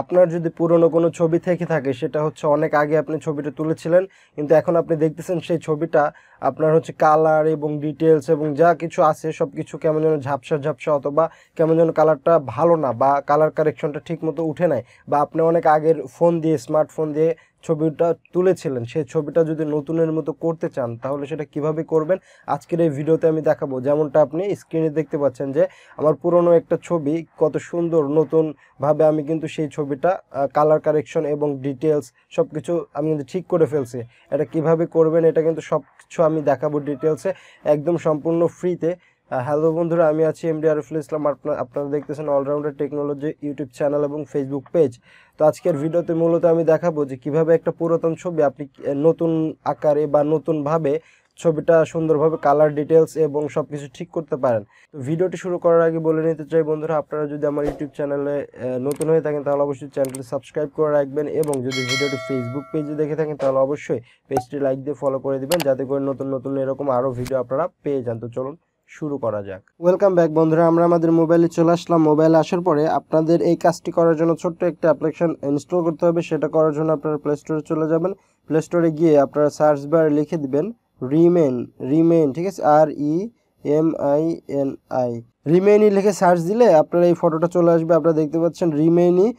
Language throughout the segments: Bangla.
আপনার যদি পুরনো কোনো ছবি থেকে থাকে সেটা হচ্ছে অনেক আগে আপনি ছবিটা তুলেছিলেন, কিন্তু এখন আপনি দেখতেছেন সেই ছবিটা আপনার হচ্ছে কালার এবং ডিটেলস এবং যা কিছু আছে সব কিছু কেমন যেন ঝাপসা ঝাপসা, অথবা কেমন যেন কালারটা ভালো না, বা কালার কারেকশনটা ঠিক মতো উঠে নাই, বা আপনি অনেক আগের ফোন দিয়ে স্মার্টফোন দিয়ে ছবিটা তুলেছিলেন, সেই ছবিটা যদি নতুনের মতো করতে চান তাহলে সেটা কিভাবে করবেন আজকের এই ভিডিওতে আমি দেখাবো। যেমনটা আপনি স্ক্রিনে দেখতে পাচ্ছেন যে আমার পুরনো একটা ছবি কত সুন্দর নতুনভাবে আমি কিন্তু সেই ছবিটা কালার কারেকশন এবং ডিটেলস সব কিছু আমি কিন্তু ঠিক করে ফেলছি। এটা কিভাবে করবেন এটা কিন্তু সব কিছু আমি দেখাবো ডিটেলসে, একদম সম্পূর্ণ ফ্রিতে। হ্যালো বন্ধুরা, আমি আছি এমডি আরিফুল ইসলাম। আপনারা দেখতেছেন অলরাউন্ডার টেকনোলজি ইউটিউব চ্যানেল এবং ফেসবুক পেজ। তো আজকের ভিডিওতে মূলত আমি দেখাবো যে কিভাবে একটা পুরাতন ছবি আপনি নতুন আকারে বা নতুনভাবে ছবিটা সুন্দরভাবে কালার ডিটেলস এবং সব কিছু ঠিক করতে পারেন। তো ভিডিওটি শুরু করার আগে বলে নিতে চাই বন্ধুরা, আপনারা যদি আমার ইউটিউব চ্যানেলে নতুন হয়ে থাকেন তাহলে অবশ্যই চ্যানেলটি সাবস্ক্রাইব করে রাখবেন, এবং যদি ভিডিওটি ফেসবুক পেজে দেখে থাকেন তাহলে অবশ্যই পেজটি লাইক দিয়ে ফলো করে দিবেন, যাতে করে নতুন নতুন এরকম আরও ভিডিও আপনারা পেয়ে যান। তো চলুন শুরু করা যাক। ওয়েলকাম ব্যাক বন্ধুরা, আমরা আমাদের মোবাইলে চলে আসলাম। মোবাইলে আসার পরে আপনাদের এই কাজটি করার জন্য ছোট্ট একটা অ্যাপ্লিকেশন ইনস্টল করতে হবে। সেটা করার জন্য আপনারা প্লে স্টোরে চলে যাবেন। প্লে স্টোরে গিয়ে আপনারা সার্চ বারে লিখে দিবেন রিমেইন, ঠিক আছে, REMINI, রিমেইনই লিখে সার্চ দিলে আপনারা এই ফটোটা চলে আসবে। আপনারা দেখতে পাচ্ছেন রিমেইনই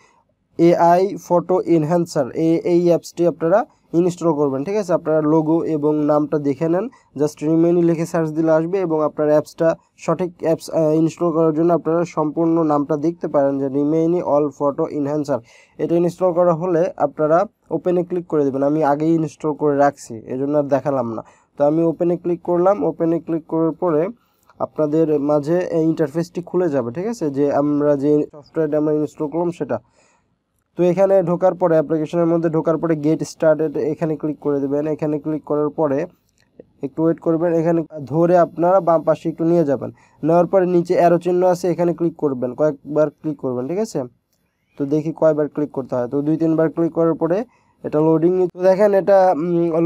AI ফটো এনহ্যান্সার, এই অ্যাপসটি আপনারা ইনস্টল করবেন, ঠিক আছে। আপনারা লোগো এবং নামটা দেখে নেন, জাস্ট রিমেইনই লিখে সার্চ দিলে আসবে, এবং আপনার অ্যাপসটা সঠিক অ্যাপস ইনস্টল করার জন্য আপনারা সম্পূর্ণ নামটা দেখতে পারেন যে রিমেইনই অল ফটো এনহ্যান্সার। এটা ইনস্টল করা হলে আপনারা ওপেনে ক্লিক করে দেবেন। আমি আগেই ইনস্টল করে রাখছি, এজন্য আর দেখালাম না। তো আমি ওপেনে ক্লিক করলাম। ওপেনে ক্লিক করার পরে আপনাদের মাঝে ইন্টারফেসটি খুলে যাবে, ঠিক আছে, যে আমরা যে সফটওয়্যারটা আমরা ইনস্টল করলাম সেটা। তো এখানে ঢোকার পরে অ্যাপ্লিকেশনের মধ্যে ঢোকার পরে গেট স্টার্টেড এখানে ক্লিক করে দেবেন। এখানে ক্লিক করার পরে একটু ওয়েট করবেন, এখানে ধরে আপনারা বাম পাশে একটু নিয়ে যাবেন। নেওয়ার পরে নিচে অ্যারো চিহ্ন আছে, এখানে ক্লিক করবেন, কয়েকবার ক্লিক করবেন, ঠিক আছে। তো দেখি কয়বার ক্লিক করতে হয়। তো 2-3 বার ক্লিক করার পরে এটা লোডিং। তো দেখেন এটা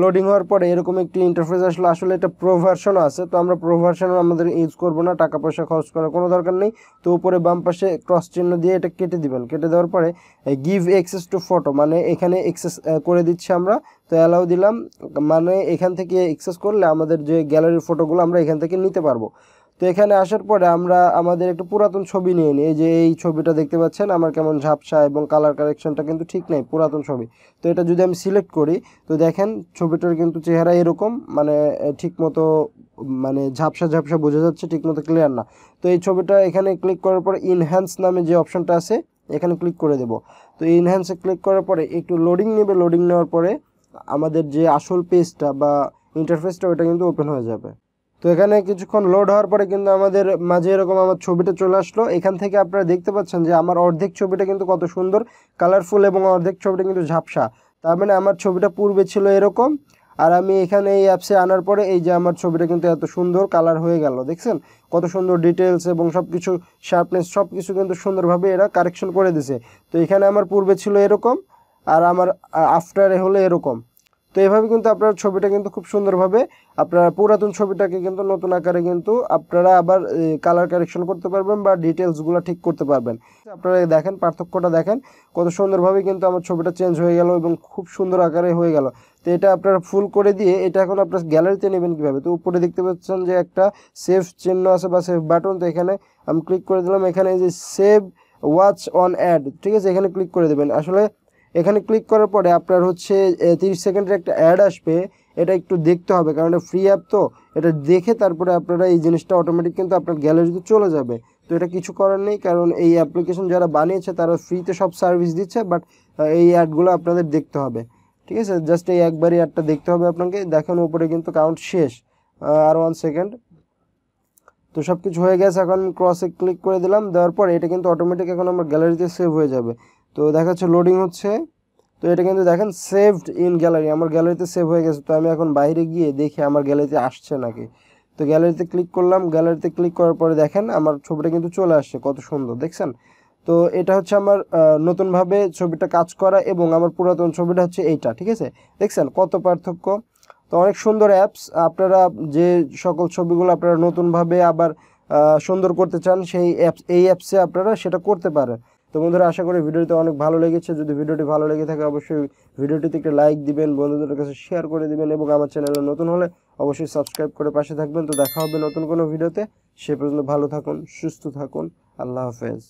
লোডিং হওয়ার পরে এরকম একটি ইন্টারফেস আসলো। আসলে এটা প্রো ভার্সনও আছে, তো আমরা প্রো ভার্সনও আমাদের ইউজ করব না, টাকা পয়সা খরচ করার কোনো দরকার নেই। তো উপরে বাম পাশে ক্রস চিহ্ন দিয়ে এটা কেটে দিবেন। কেটে দেওয়ার পরে গিভ অ্যাক্সেস টু ফটো, মানে এখানে অ্যাক্সেস করে দিচ্ছি আমরা। তো অ্যালাউ দিলাম, মানে এখান থেকে অ্যাক্সেস করলে আমাদের যে গ্যালারির ফটোগুলো আমরা এখান থেকে নিতে পারবো। তো এখানে আসার পরে আমরা আমাদের একটা পুরাতন ছবি নিয়ে নিই। এই যে এই ছবিটা দেখতে পাচ্ছেন আমার কেমন ঝাপসা এবং কালার কারেকশনটা কিন্তু ঠিক নেই, পুরাতন ছবি। তো এটা যদি আমি সিলেক্ট করি তো দেখেন ছবিটার কিন্তু চেহারা এরকম, মানে ঠিক মতো, মানে ঝাপসা ঝাপসা বোঝা যাচ্ছে, ঠিক মতো ক্লিয়ার না। তো এই ছবিটা এখানে ক্লিক করার পরে ইনহ্যান্স নামে যে অপশনটা আছে এখানে ক্লিক করে দেব। তো ইনহ্যান্সে ক্লিক করার পরে একটু লোডিং নেবে। লোডিং নেওয়ার পরে আমাদের যে আসল পেজটা বা ইন্টারফেসটা ওটা কিন্তু ওপেন হয়ে যাবে। তো এখানে কিছুক্ষণ লোড হওয়ার পরে কিন্তু আমাদের মাঝে এরকম আমার ছবিটা চলে আসলো। এখান থেকে আপনারা দেখতে পাচ্ছেন যে আমার অর্ধেক ছবিটা কিন্তু কত সুন্দর কালারফুল, এবং অর্ধেক ছবিটা কিন্তু ঝাপসা। তার মানে আমার ছবিটা পূর্বে ছিল এরকম, আর আমি এখানে এই অ্যাপসে আনার পরে এই যে আমার ছবিটা কিন্তু এত সুন্দর কালার হয়ে গেল। দেখছেন কত সুন্দর ডিটেলস এবং সব কিছু শার্পনেস সব কিছু কিন্তু সুন্দরভাবে এরা কারেকশন করে দিছে। তো এখানে আমার পূর্বে ছিল এরকম, আর আমার আফটারে হলো এরকম। তো এভাবে কিন্তু আপনার ছবিটা কিন্তু খুব সুন্দরভাবে আপনারা পুরাতন ছবিটাকে কিন্তু নতুন আকারে কিন্তু আপনারা আবার কালার কারেকশন করতে পারবেন বা ডিটেলসগুলো ঠিক করতে পারবেন। আপনারা দেখেন পার্থক্যটা, দেখেন কত সুন্দরভাবে কিন্তু আমার ছবিটা চেঞ্জ হয়ে গেল এবং খুব সুন্দর আকারে হয়ে গেল। তো এটা আপনারা ফুল করে দিয়ে এটা এখন আপনার গ্যালারিতে নেবেন কীভাবে। তো উপরে দেখতে পাচ্ছেন যে একটা সেভ চিহ্ন আছে বা সেভ বাটন। তো এখানে আমি ক্লিক করে দিলাম। এখানে যে সেভ ওয়াচ অন অ্যাড, ঠিক আছে, এখানে ক্লিক করে দেবেন। আসলে এখানে ক্লিক করার পরে আপনার হচ্ছে 30 সেকেন্ডের একটা অ্যাড আসবে, এটা একটু দেখতে হবে কারণ এটা ফ্রি অ্যাপ। তো এটা দেখে তারপরে আপনারা এই জিনিসটা অটোমেটিক কিন্তু আপনার গ্যালারিতে চলে যাবে। তো এটা কিছু করার নেই, কারণ এই অ্যাপ্লিকেশন যারা বানিয়েছে তারা ফ্রিতে সব সার্ভিস দিচ্ছে, বাট এই অ্যাডগুলো আপনাদের দেখতে হবে, ঠিক আছে। জাস্ট এই একবারই অ্যাডটা দেখতে হবে আপনাকে। দেখেন উপরে কিন্তু কাউন্ট শেষ, আর 1 সেকেন্ড। তো সব কিছু হয়ে গেছে। এখন ক্রসে ক্লিক করে দিলাম, দেওয়ার পর এটা কিন্তু অটোমেটিক এখন আমার গ্যালারিতে সেভ হয়ে যাবে। তো দেখাচ্ছে লোডিং হচ্ছে। তো এটা কিন্তু দেখেন সেভড ইন গ্যালারি, আমার গ্যালারিতে সেভ হয়ে গেছে। তো আমি এখন বাইরে গিয়ে দেখি আমার গ্যালারিতে আসছে নাকি। তো গ্যালারিতে ক্লিক করলাম। গ্যালারিতে ক্লিক করার পরে দেখেন আমার ছবিটা কিন্তু চলে আসছে, কত সুন্দর দেখছেন। তো এটা হচ্ছে আমার নতুনভাবে ছবিটা কাজ করা, এবং আমার পুরাতন ছবিটা হচ্ছে এইটা, ঠিক আছে। দেখছেন কত পার্থক্য। তো অনেক সুন্দর অ্যাপস। আপনারা যে সকল ছবিগুলো আপনারা নতুনভাবে আবার সুন্দর করতে চান সেই এই অ্যাপসে আপনারা সেটা করতে পারেন। তো বন্ধুরা আশা করি ভিডিওটি অনেক ভালো লেগেছে। যদি ভিডিওটি ভালো লেগে থাকে অবশ্যই ভিডিওটিতে একটা লাইক দিবেন, বন্ধুদের কাছে শেয়ার করে দিবেন এবং আমার চ্যানেলে নতুন হলে অবশ্যই সাবস্ক্রাইব করে পাশে থাকবেন। তো দেখা হবে নতুন কোনো ভিডিওতে। সে পর্যন্ত ভালো থাকুন, সুস্থ থাকুন। আল্লাহ হাফেজ।